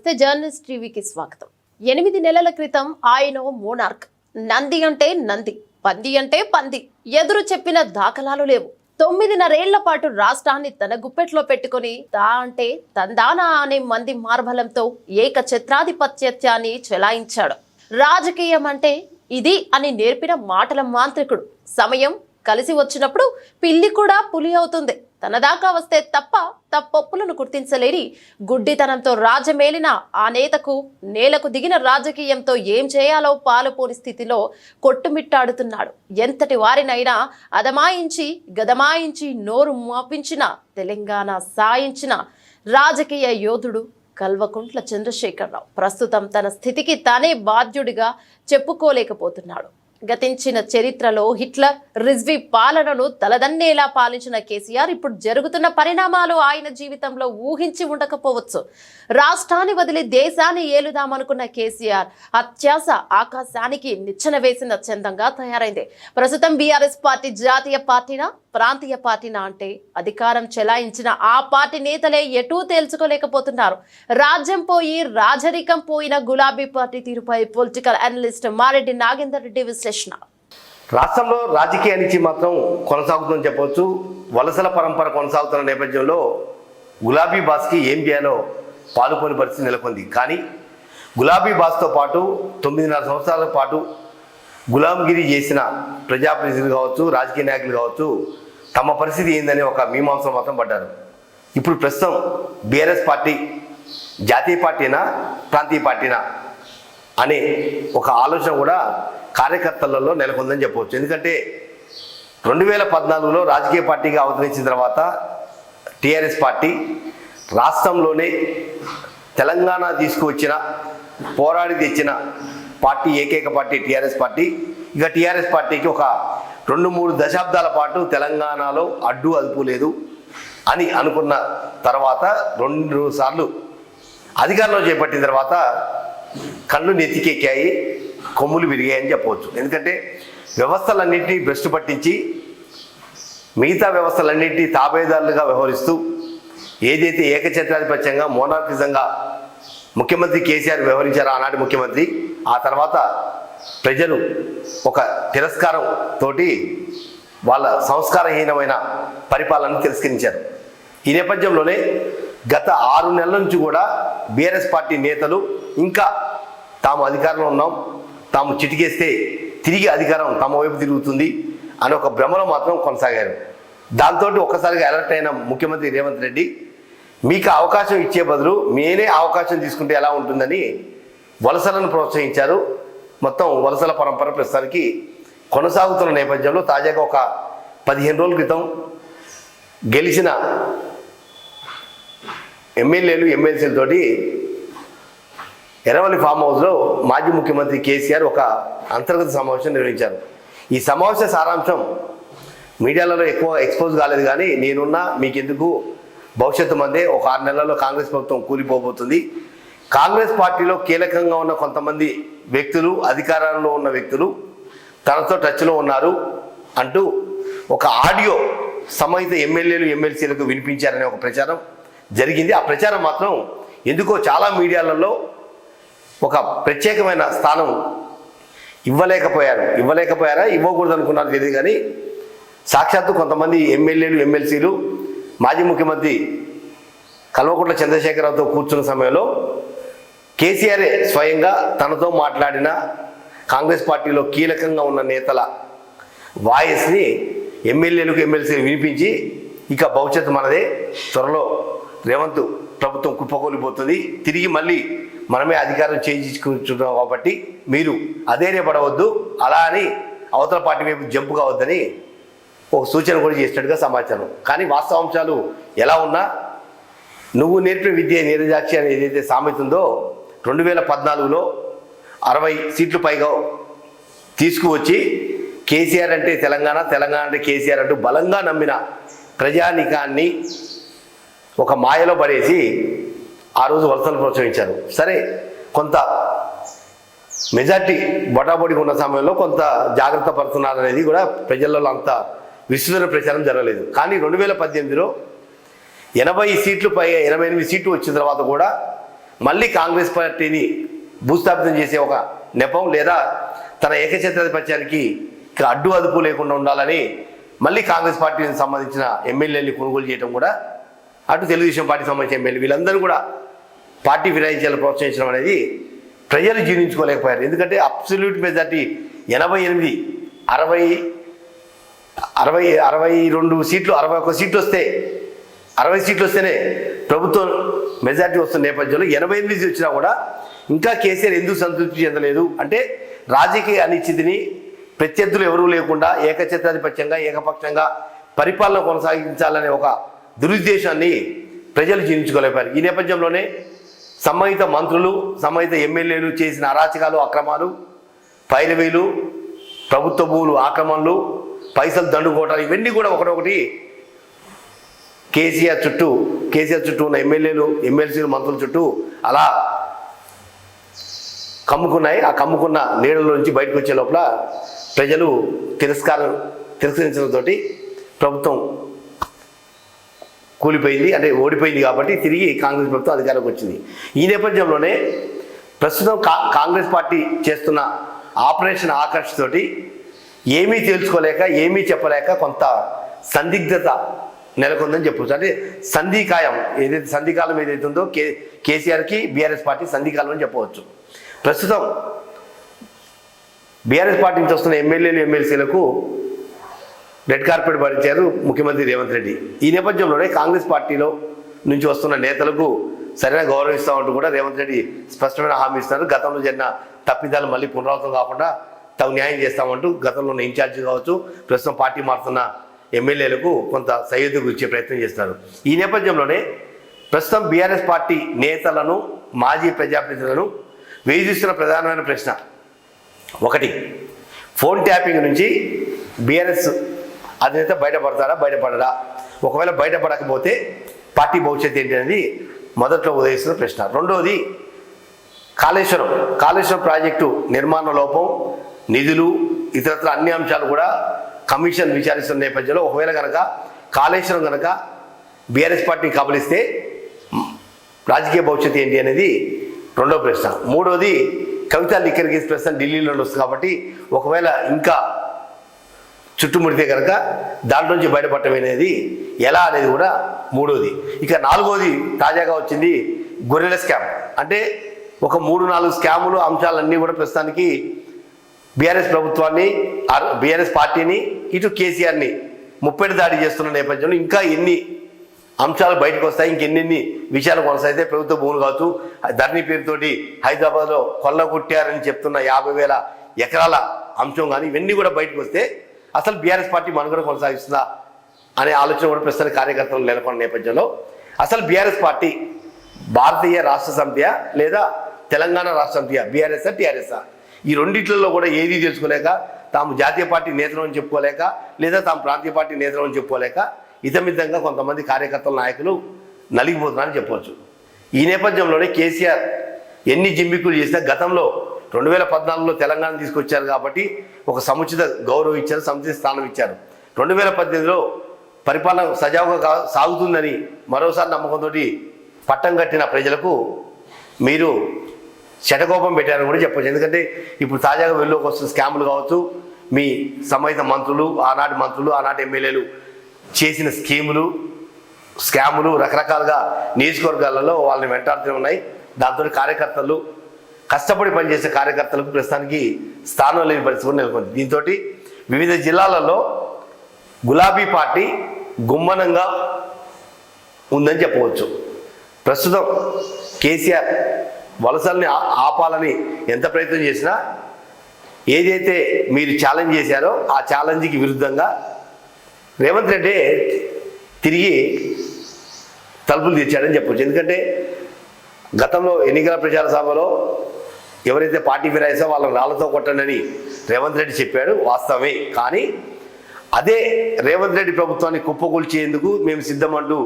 నమస్తే జర్నలిస్ట్ టీవీకి స్వాగతం. 8 నెలల క్రితం ఆయన మోనార్క్. నంది అంటే నంది, పంది అంటే పంది. ఎదురు చెప్పిన దాఖలాలు లేవు. 9.5 ఏళ్ల పాటు రాష్ట్రాన్ని తన గుప్పెట్లో పెట్టుకుని తా అంటే తందానా అనే మంది మార్బలంతో ఏకఛత్రాధిపత్యాన్ని చెలాయించాడు. రాజకీయం అంటే ఇది అని నేర్పిన మాటల మాంత్రికుడు. సమయం కలిసి వచ్చినప్పుడు పిల్లి కూడా పులి అవుతుంది. తన దాకా వస్తే తప్పొప్పులను గుర్తించలేని గుడ్డితనంతో రాజమేలిన ఆ నేతకు నేలకు దిగిన రాజకీయంతో ఏం చేయాలో పాలుపోని స్థితిలో కొట్టుమిట్టాడుతున్నాడు. ఎంతటి వారినైనా అదమాయించి గదమాయించి నోరు మాపించిన, తెలంగాణ సాయించిన రాజకీయ యోధుడు కల్వకుంట్ల చంద్రశేఖరరావు ప్రస్తుతం తన స్థితికి తానే బాధ్యుడిగా చెప్పుకోలేకపోతున్నాడు. గతించిన చరిత్రలో హిట్లర్, రిజ్వీ పాలనను తలదన్నేలా పాలించిన కేసీఆర్ ఇప్పుడు జరుగుతున్న పరిణామాలు ఆయన జీవితంలో ఊహించి ఉండకపోవచ్చు. రాష్ట్రాన్ని వదిలి దేశాన్ని ఏలుదామనుకున్న కేసీఆర్ అత్యాశ ఆకాశానికి నిచ్చెన వేసిన చందంగా తయారైంది. ప్రస్తుతం బీఆర్ఎస్ పార్టీ జాతీయ పార్టీనా ప్రాంతీయ పార్టీనా అంటే అధికారం చెలాయించిన ఆ పార్టీ నేతలే ఎటూ తేల్చుకోలేకపోతున్నారు. రాజ్యం పోయి రాజరికం పోయిన గులాబీ పార్టీ తీరుపై పొలిటికల్ అనలిస్ట్ మారెడ్డి నాగేందర్ రెడ్డి విశ్లేషణ. రాష్ట్రంలో రాజకీయానికి మాత్రం కొనసాగుతుందని చెప్పవచ్చు. వలసల పరంపర కొనసాగుతున్న నేపథ్యంలో గులాబీ బాస్కి ఏం చేయాలో పాలుపోని పరిస్థితి నెలకొంది. కానీ గులాబీ బాస్తో పాటు 9.5 సంవత్సరాల పాటు గులాంగిరి చేసిన ప్రజాప్రతినిధులు కావచ్చు, రాజకీయ నాయకులు కావచ్చు, తమ పరిస్థితి ఏందని ఒక మీమాంసలో మాత్రం పడ్డారు. ఇప్పుడు ప్రస్తుతం బీఆర్ఎస్ పార్టీ జాతీయ పార్టీనా ప్రాంతీయ పార్టీనా అనే ఒక ఆలోచన కూడా కార్యకర్తలలో నెలకొందని చెప్పవచ్చు. ఎందుకంటే 2014లో రాజకీయ పార్టీగా అవతరించిన తర్వాత టీఆర్ఎస్ పార్టీ రాష్ట్రంలోనే తెలంగాణ తీసుకువచ్చిన, పోరాడి తెచ్చిన పార్టీ, ఏకైక పార్టీ టీఆర్ఎస్ పార్టీ. ఇక టీఆర్ఎస్ పార్టీకి ఒక 2-3 దశాబ్దాల పాటు తెలంగాణలో అడ్డు అదుపు లేదు అని అనుకున్న తర్వాత 2 సార్లు అధికారంలో చేపట్టిన తర్వాత కళ్ళు నెత్తికెక్కాయి, కొమ్ములు విరిగాయని చెప్పవచ్చు. ఎందుకంటే వ్యవస్థలన్నింటినీ భ్రష్టు పట్టించి మిగతా వ్యవస్థలన్నింటినీ తాబేదారులుగా వ్యవహరిస్తూ ఏదైతే ఏకఛత్రాధిపత్యంగా మోనార్కిజంగా ముఖ్యమంత్రి కేసీఆర్ వ్యవహరించారు ఆనాటి ముఖ్యమంత్రి, ఆ తర్వాత ప్రజలు ఒక తిరస్కారం తోటి వాళ్ళ సంస్కారహీనమైన పరిపాలనను తిరస్కరించారు. ఈ నేపథ్యంలోనే గత 6 నెలల నుంచి కూడా బీఆర్ఎస్ పార్టీ నేతలు ఇంకా తాము అధికారంలో ఉన్నాం, తాము చిటికేస్తే తిరిగి అధికారం తమ వైపు తిరుగుతుంది అని ఒక భ్రమలో మాత్రం కొనసాగారు. దాంతో ఒక్కసారిగా అలర్ట్ అయిన ముఖ్యమంత్రి రేవంత్ రెడ్డి మీకు అవకాశం ఇచ్చే బదులు నేనే అవకాశం తీసుకుంటే ఎలా ఉంటుందని వలసలను ప్రోత్సహించారు. మొత్తం వలసల పరంపర ప్రస్తుతానికి కొనసాగుతున్న నేపథ్యంలో తాజాగా ఒక 15 రోజుల క్రితం గెలిచిన ఎమ్మెల్యేలు, ఎమ్మెల్సీలతోటి ఎర్రవల్లి ఫామ్ హౌస్లో మాజీ ముఖ్యమంత్రి కేసీఆర్ ఒక అంతర్గత సమావేశం నిర్వహించారు. ఈ సమావేశ సారాంశం మీడియాలలో ఎక్కువ ఎక్స్పోజ్ కాలేదు. కానీ నేనున్నా మీకెందుకు, భవిష్యత్తు మందే, ఒక 6 నెలల్లో కాంగ్రెస్ ప్రభుత్వం కూలిపోబోతుంది, కాంగ్రెస్ పార్టీలో కీలకంగా ఉన్న కొంతమంది వ్యక్తులు, అధికారంలో ఉన్న వ్యక్తులు తనతో టచ్లో ఉన్నారు అంటూ ఒక ఆడియో సమేత ఎమ్మెల్యేలు, ఎమ్మెల్సీలకు వినిపించారనే ఒక ప్రచారం జరిగింది. ఆ ప్రచారం మాత్రం ఎందుకో చాలా మీడియాలలో ఒక ప్రత్యేకమైన స్థానం ఇవ్వలేకపోయారా, ఇవ్వకూడదు అనుకున్నారు తెలియదు. కానీ సాక్షాత్తు కొంతమంది ఎమ్మెల్యేలు, ఎమ్మెల్సీలు మాజీ ముఖ్యమంత్రి కల్వకుంట్ల చంద్రశేఖరరావుతో కూర్చున్న సమయంలో కేసీఆర్ స్వయంగా తనతో మాట్లాడిన కాంగ్రెస్ పార్టీలో కీలకంగా ఉన్న నేతల వాయిస్ని ఎమ్మెల్యేలకు, ఎమ్మెల్సీలు వినిపించి ఇక భవిష్యత్తు మనదే, త్వరలో రేవంత్ ప్రభుత్వం కుప్పకూలిపోతుంది, తిరిగి మళ్ళీ మనమే అధికారం చేయించుకుంటున్నాం కాబట్టి మీరు అధైర్యపడవద్దు, అలా అని అవతల పార్టీ వైపు జంపు కావద్దని ఒక సూచన కూడా చేసినట్టుగా సమాచారం. కానీ వాస్తవాంశాలు ఎలా ఉన్నా నువ్వు నేర్పిన విద్య నీరజాక్షి అని ఏదైతే సామెత ఉందో 2014లో 60 సీట్లు పైగా తీసుకువచ్చి కేసీఆర్ అంటే తెలంగాణ, తెలంగాణ అంటే కేసీఆర్ అంటూ బలంగా నమ్మిన ప్రజానికాన్ని ఒక మాయలో పడేసి ఆ రోజు వలసలు ప్రోత్సహించారు. సరే, కొంత మెజార్టీ బొటాబొడిగా ఉన్న సమయంలో కొంత జాగ్రత్త పడుతున్నారనేది కూడా ప్రజల్లో అంత విస్తృత ప్రచారం జరగలేదు. కానీ 2018లో 80 సీట్లు పై 88 సీట్లు వచ్చిన తర్వాత కూడా మళ్ళీ కాంగ్రెస్ పార్టీని భూస్థాపితం చేసే ఒక నెపం లేదా తన ఏకఛత్రాధిపత్యానికి అడ్డు అదుపు లేకుండా ఉండాలని మళ్ళీ కాంగ్రెస్ పార్టీకి సంబంధించిన ఎమ్మెల్యేని కొనుగోలు చేయడం కూడా అటు తెలుగుదేశం పార్టీకి సంబంధించిన ఎమ్మెల్యే వీళ్ళందరూ కూడా పార్టీ ఫిరాయించాలని ప్రోత్సహించడం అనేది ప్రజలు జీర్ణించుకోలేకపోయారు. ఎందుకంటే అబ్సల్యూట్ మెజార్టీ 88 62 సీట్లు 61 సీట్లు వస్తే 60 సీట్లు వస్తేనే ప్రభుత్వం మెజార్టీ వస్తున్న నేపథ్యంలో 88 వచ్చినా కూడా ఇంకా కేసీఆర్ ఎందుకు సంతృప్తి చెందలేదు అంటే రాజకీయ అనిశ్చితిని ప్రత్యర్థులు ఎవరూ లేకుండా ఏకఛత్రాధిపత్యంగా ఏకపక్షంగా పరిపాలన కొనసాగించాలనే ఒక దురుద్దేశాన్ని ప్రజలు జీర్ణించుకోలేపారు. ఈ నేపథ్యంలోనే సంబంధిత మంత్రులు సంబంధిత ఎమ్మెల్యేలు చేసిన అరాచకాలు అక్రమాలు పైరవీలు ప్రభుత్వ భూములు ఆక్రమణలు పైసలు దండుకోవటాలు ఇవన్నీ కూడా ఒకటొకటి కేసీఆర్ చుట్టూ ఉన్న ఎమ్మెల్యేలు ఎమ్మెల్సీలు మంత్రుల చుట్టూ అలా కమ్ముకున్నాయి. ఆ కమ్ముకున్న నీడల నుంచి బయటకు వచ్చే లోపల ప్రజలు తిరస్కరించడంతో ప్రభుత్వం కూలిపోయింది అంటే ఓడిపోయింది కాబట్టి తిరిగి కాంగ్రెస్ ప్రభుత్వం అధికారంలోకి వచ్చింది. ఈ నేపథ్యంలోనే ప్రస్తుతం కాంగ్రెస్ పార్టీ చేస్తున్న ఆపరేషన్ ఆకర్షతోటి ఏమీ తెలుసుకోలేక ఏమీ చెప్పలేక కొంత సందిగ్ధత నెలకొందని చెప్పవచ్చు. అంటే సంధికాలం ఏదైతే ఉందో కేసీఆర్కి బీఆర్ఎస్ పార్టీ సంధికాలం అని చెప్పవచ్చు. ప్రస్తుతం బీఆర్ఎస్ పార్టీ నుంచి వస్తున్న ఎమ్మెల్యేలు ఎమ్మెల్సీలకు రెడ్ కార్పెట్ భరించారు ముఖ్యమంత్రి రేవంత్ రెడ్డి. ఈ నేపథ్యంలోనే కాంగ్రెస్ పార్టీలో నుంచి వస్తున్న నేతలకు సరైన గౌరవిస్తామంటూ కూడా రేవంత్ రెడ్డి స్పష్టమైన హామీ ఇస్తున్నారు. గతంలో జరిగిన తప్పిదాలు మళ్ళీ పునరావృతం కాకుండా తగు న్యాయం చేస్తామంటూ గతంలో ఉన్న ఇన్ఛార్జి కావచ్చు ప్రస్తుతం పార్టీ మారుతున్న ఎమ్మెల్యేలకు కొంత సయోధ్యకు ఇచ్చే ప్రయత్నం చేస్తున్నారు. ఈ నేపథ్యంలోనే ప్రస్తుతం బీఆర్ఎస్ పార్టీ నేతలను మాజీ ప్రజాప్రతినిధులను వేధిస్తున్న ప్రధానమైన ప్రశ్న ఒకటి, ఫోన్ ట్యాపింగ్ నుంచి బీఆర్ఎస్ అధినేత బయటపడడా, ఒకవేళ బయటపడకపోతే పార్టీ భవిష్యత్తు ఏంటి అనేది మొదట్లో ఉదయిస్తున్న ప్రశ్న. రెండవది కాళేశ్వరం ప్రాజెక్టు నిర్మాణ లోపం, నిధులు, ఇతరత్ర అన్ని అంశాలు కూడా కమిషన్ విచారిస్తున్న నేపథ్యంలో ఒకవేళ కనుక కాళేశ్వరం కనుక బీఆర్ఎస్ పార్టీని కబలిస్తే రాజకీయ భవిష్యత్తు ఏంటి అనేది రెండవ ప్రశ్న. మూడవది కవిత లిక్కర్ కేసు ప్రశ్న ఢిల్లీలో వస్తుంది కాబట్టి ఒకవేళ ఇంకా చుట్టుముడితే కనుక దాంట్లో నుంచి బయటపడటం అనేది ఎలా అనేది కూడా మూడవది. ఇక నాలుగవది తాజాగా వచ్చింది గొర్రెల స్కామ్. అంటే ఒక 3-4 స్కాములు అంశాలన్నీ కూడా ప్రస్తుతానికి బీఆర్ఎస్ ప్రభుత్వాన్ని బీఆర్ఎస్ పార్టీని ఇటు కేసీఆర్ని ముప్పెడి దాడి చేస్తున్న నేపథ్యంలో ఇంకా ఎన్ని అంశాలు బయటకు వస్తాయి, ఇంకెన్ని విషయాలు కొనసాగితే ప్రభుత్వ భూములు కావచ్చు ధరణి పేరుతోటి హైదరాబాద్లో కొల్లగొట్టారని చెప్తున్న 50,000 ఎకరాల అంశం కానీ ఇవన్నీ కూడా బయటకు వస్తే అసలు బీఆర్ఎస్ పార్టీ మనుగడ కొనసాగిస్తుందా అనే ఆలోచన కూడా ప్రస్తుతం కార్యకర్తలు నెలకొన్న నేపథ్యంలో అసలు బీఆర్ఎస్ పార్టీ భారతీయ రాష్ట్ర సమితియా లేదా తెలంగాణ రాష్ట్ర సమితియా, బీఆర్ఎస్ఆ టీఆర్ఎస్ఆ, ఈ రెండిట్లలో కూడా ఏది తెలుసుకోలేక తాము జాతీయ పార్టీ నేతలు అని చెప్పుకోలేక లేదా తాము ప్రాంతీయ పార్టీ నేతలు అని చెప్పుకోలేక ఇతమితంగా కొంతమంది కార్యకర్తల నాయకులు నలిగిపోతున్నారని చెప్పవచ్చు. ఈ నేపథ్యంలోనే కేసీఆర్ ఎన్ని జిమ్మిక్కులు చేసినా గతంలో 2014లో తెలంగాణ తీసుకొచ్చారు కాబట్టి ఒక సముచిత గౌరవం ఇచ్చారు, సముచిత స్థానం ఇచ్చారు. 2018లో పరిపాలన సజావుగా సాగుతుందని మరోసారి నమ్మకంతో పట్టం కట్టిన ప్రజలకు మీరు శటకోపం పెట్టారని కూడా చెప్పచ్చు. ఎందుకంటే ఇప్పుడు తాజాగా వెలుగులోకి వస్తున్న స్కాములు కావచ్చు, మీ సంబంధిత మంత్రులు ఆనాటి ఎమ్మెల్యేలు చేసిన స్కాములు రకరకాలుగా నియోజకవర్గాలలో వాళ్ళని వెంటాడుతూనే ఉన్నాయి. దాంతో కార్యకర్తలు కష్టపడి పనిచేసే కార్యకర్తలకు ప్రస్తుతానికి స్థానం లేని పరిస్థితి కూడా నెలకొంది. దీంతో వివిధ జిల్లాలలో గులాబీ పార్టీ గుమ్మనంగా ఉందని చెప్పవచ్చు. ప్రస్తుతం కేసీఆర్ వలసల్ని ఆపాలని ఎంత ప్రయత్నం చేసినా ఏదైతే మీరు ఛాలెంజ్ చేశారో ఆ ఛాలెంజ్కి విరుద్ధంగా రేవంత్ రెడ్డి తిరిగి తలుపులు తెచ్చాడని చెప్పవచ్చు. ఎందుకంటే గతంలో ఎన్నికల ప్రచార సభలో ఎవరైతే పార్టీ ఫిరాయిసో వాళ్ళని రాళ్లతో కొట్టండి రేవంత్ రెడ్డి చెప్పాడు, వాస్తవమే. కానీ అదే రేవంత్ రెడ్డి ప్రభుత్వాన్ని కుప్పకూల్చేందుకు మేము సిద్ధమంటూ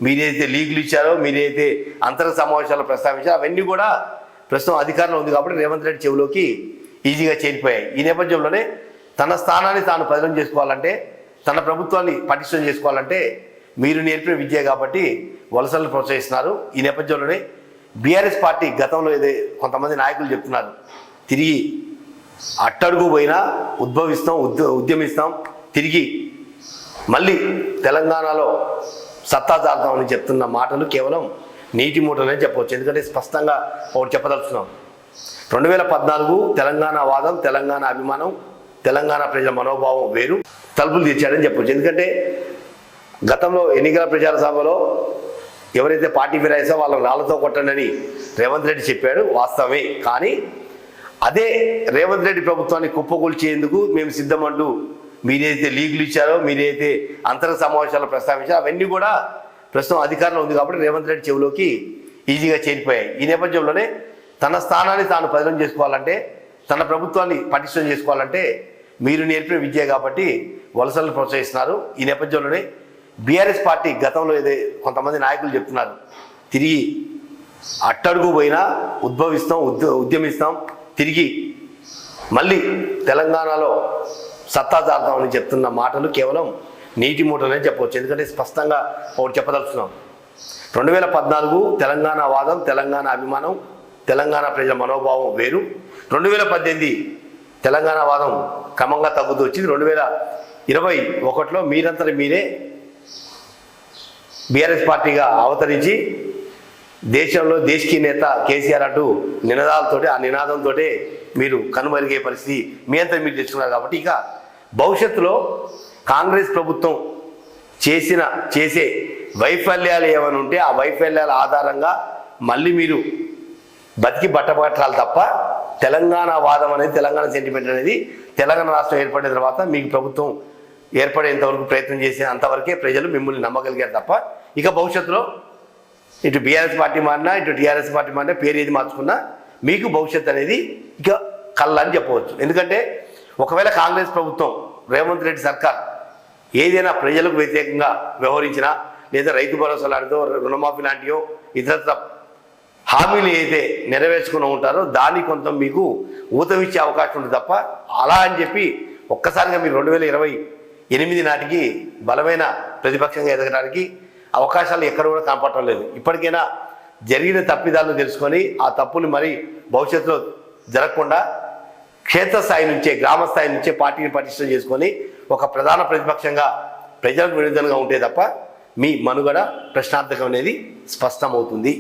మీరైతే లీగులు ఇచ్చారో, మీరైతే అంతర్గత సమావేశాలు ప్రస్తావించారో అవన్నీ కూడా ప్రస్తుతం అధికారంలో ఉంది కాబట్టి రేవంత్ రెడ్డి చెవిలోకి ఈజీగా చేరిపోయాయి. ఈ నేపథ్యంలోనే తన స్థానాన్ని తాను పదిలం చేసుకోవాలంటే, తన ప్రభుత్వాన్ని పటిష్టం చేసుకోవాలంటే మీరు నేర్పిన విద్య కాబట్టి వలసలను ప్రోత్సహిస్తున్నారు. ఈ నేపథ్యంలోనే బీఆర్ఎస్ పార్టీ గతంలో ఏదే కొంతమంది నాయకులు చెప్తున్నారు, తిరిగి అట్టడుగు పోయినా ఉద్భవిస్తాం, ఉద్యమిస్తాం, తిరిగి మళ్ళీ తెలంగాణలో సత్తా చాలుతామని చెప్తున్న మాటలు కేవలం నీటి మూటలనే చెప్పవచ్చు. ఎందుకంటే స్పష్టంగా ఒకటి చెప్పదలుచున్నాం. 2014 తెలంగాణ వాదం, తెలంగాణ అభిమానం, తెలంగాణ ప్రజల మనోభావం వేరు తలుపులు తెచ్చాడని చెప్పవచ్చు. ఎందుకంటే గతంలో ఎన్నికల ప్రచార సభలో ఎవరైతే పార్టీ ఫిరాయిసో వాళ్ళని రాళ్లతో కొట్టండి రేవంత్ రెడ్డి చెప్పాడు, వాస్తవమే. కానీ అదే రేవంత్ రెడ్డి ప్రభుత్వాన్ని కుప్పకూల్చేందుకు మేము సిద్ధమంటూ మీరైతే లీగులు ఇచ్చారో, మీరైతే అంతర్గత సమావేశాలు ప్రస్తావించారో అవన్నీ కూడా ప్రస్తుతం అధికారంలో ఉంది కాబట్టి రేవంత్ రెడ్డి చెవిలోకి ఈజీగా చేరిపోయాయి. ఈ నేపథ్యంలోనే తన స్థానాన్ని తాను బదిలం చేసుకోవాలంటే, తన ప్రభుత్వాన్ని పటిష్టం చేసుకోవాలంటే మీరు నేర్పిన విద్య కాబట్టి వలసలను ప్రోత్సహిస్తున్నారు. ఈ నేపథ్యంలోనే బీఆర్ఎస్ పార్టీ గతంలో ఏదే కొంతమంది నాయకులు చెప్తున్నారు, తిరిగి అట్టడుగు పోయినా ఉద్భవిస్తాం, ఉద్యమిస్తాం, తిరిగి మళ్ళీ తెలంగాణలో సత్తా చాలుతామని చెప్తున్న మాటలు కేవలం నీటి మూటలనే చెప్పవచ్చు. ఎందుకంటే స్పష్టంగా ఒకటి చెప్పదలుచున్నాం. 2014 తెలంగాణ వాదం, తెలంగాణ అభిమానం, తెలంగాణ ప్రజల మనోభావం వేరు. 2018 తెలంగాణ వాదం క్రమంగా తగ్గుతూ వచ్చింది. 2021లో మీరంతటి మీరే బీఆర్ఎస్ పార్టీగా అవతరించి దేశంలో దేశకీ నేత కేసీఆర్ అంటూ నినాదాలతోటి, ఆ నినాదంతో మీరు కనుమరుగే పరిస్థితి మీ అంతా మీరు తెచ్చుకున్నారు. కాబట్టి ఇక భవిష్యత్తులో కాంగ్రెస్ ప్రభుత్వం చేసే వైఫల్యాలు ఏమైనా ఉంటే ఆ వైఫల్యాల ఆధారంగా మళ్ళీ మీరు బతికి బట్టబట్టాలి తప్ప తెలంగాణ వాదం అనేది, తెలంగాణ సెంటిమెంట్ అనేది తెలంగాణ రాష్ట్రం ఏర్పడిన తర్వాత మీకు ప్రభుత్వం ఏర్పడేంతవరకు ప్రయత్నం చేసే అంతవరకే ప్రజలు మిమ్మల్ని నమ్మగలిగారు తప్ప ఇక భవిష్యత్తులో ఇటు బీఆర్ఎస్ పార్టీ మారినా, ఇటు టీఆర్ఎస్ పార్టీ మారినా, పేరు ఏది మార్చుకున్నా మీకు భవిష్యత్తు అనేది ఇక కళ్ళని చెప్పవచ్చు. ఎందుకంటే ఒకవేళ కాంగ్రెస్ ప్రభుత్వం, రేవంత్ రెడ్డి సర్కార్ ఏదైనా ప్రజలకు వ్యతిరేకంగా వ్యవహరించినా, లేదా రైతు భరోసా లాంటిదో, రుణమాఫీ లాంటివో ఇతరత్ర హామీలు ఏదైతే నెరవేర్చుకుని ఉంటారో దాన్ని కొంత మీకు ఊతమిచ్చే అవకాశం ఉంది తప్ప అలా అని చెప్పి ఒక్కసారిగా మీరు 2028 నాటికి బలమైన ప్రతిపక్షంగా ఎదగడానికి అవకాశాలు ఎక్కడ కూడా కనపడటం లేదు. ఇప్పటికైనా జరిగిన తప్పిదాలను తెలుసుకొని ఆ తప్పుని మరి భవిష్యత్తులో జరగకుండా క్షేత్రస్థాయి నుంచే, గ్రామ స్థాయి నుంచే పార్టీని పటిష్టం చేసుకొని ఒక ప్రధాన ప్రతిపక్షంగా ప్రజలకు విరుద్ధంగా ఉంటే తప్ప మీ మనుగడ ప్రశ్నార్థకం అనేది స్పష్టమవుతుంది.